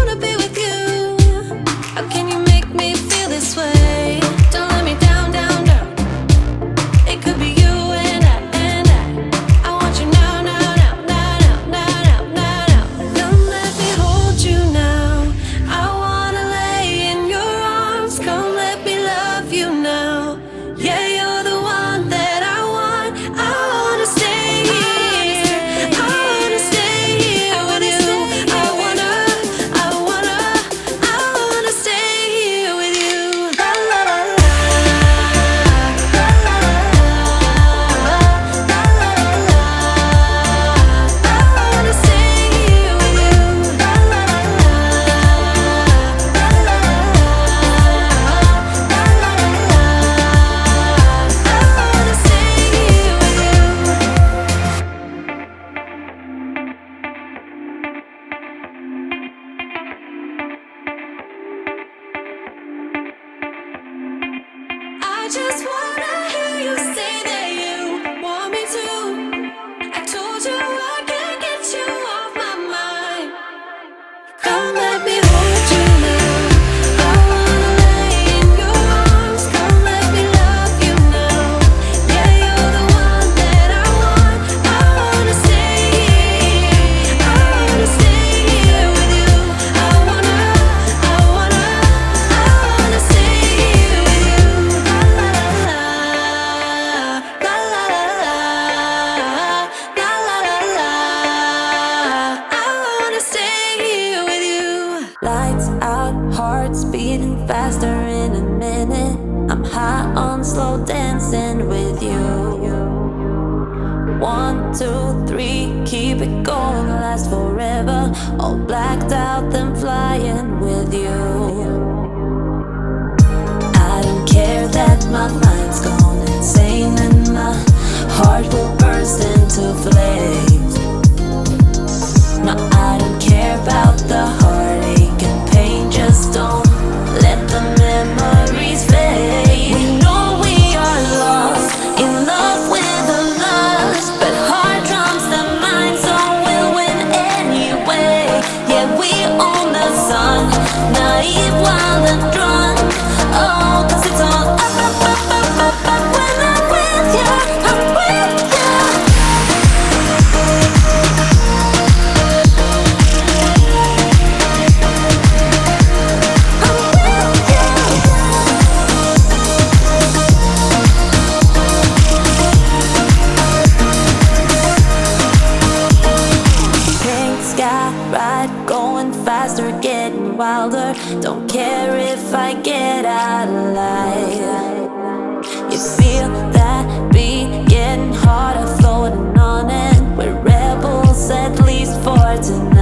wanna be with you. How can you make me feel this way? Don't let me down, down, down. It could be you and I want you now, now, now, now, now, now, now, now. Come let me hold you now. I wanna lay in your arms. Come let me love you now. Yeah, you're the one that I want. I wanna stay here. I wanna stay here with you. I wanna stay here with you. La la la la, la la la la, la la la la. I wanna stay here with you. La la la la, la la la la, la la la la. I wanna stay here with you. I just wanna hear you say that you want me to. I told you I can't get you off my mind. Come let me hold you now. I wanna lay in your arms. Come let me love you now. Yeah, you're the one that I want. I wanna stay here. I wanna stay here with you. I wanna stay here with you. La la la la, la la la la, la la la la. I wanna stay here with you. Lights out, hearts beating faster in a minute. I'm high on slow dancing with you. 1, 2, 3, keep it going, last forever. All blacked out, then flying with you. I don't care that my mind's gone insane and my heart will burst into flames. No, I don't care about the heartache and pain. Just don't let the memories fade. We know we are lost in love with the lust, but heart trumps the mind, so we'll win anyway. Yeah, we own the sun, naive, wild and drunk. Oh, 'cause it's all up, up, up, up, up, up. When I'm with you, I'm with you. Pink sky ride, going faster, getting wilder. Don't care if I get out of line. You feel that beat getting harder, floating on it. We're rebels, at least for tonight.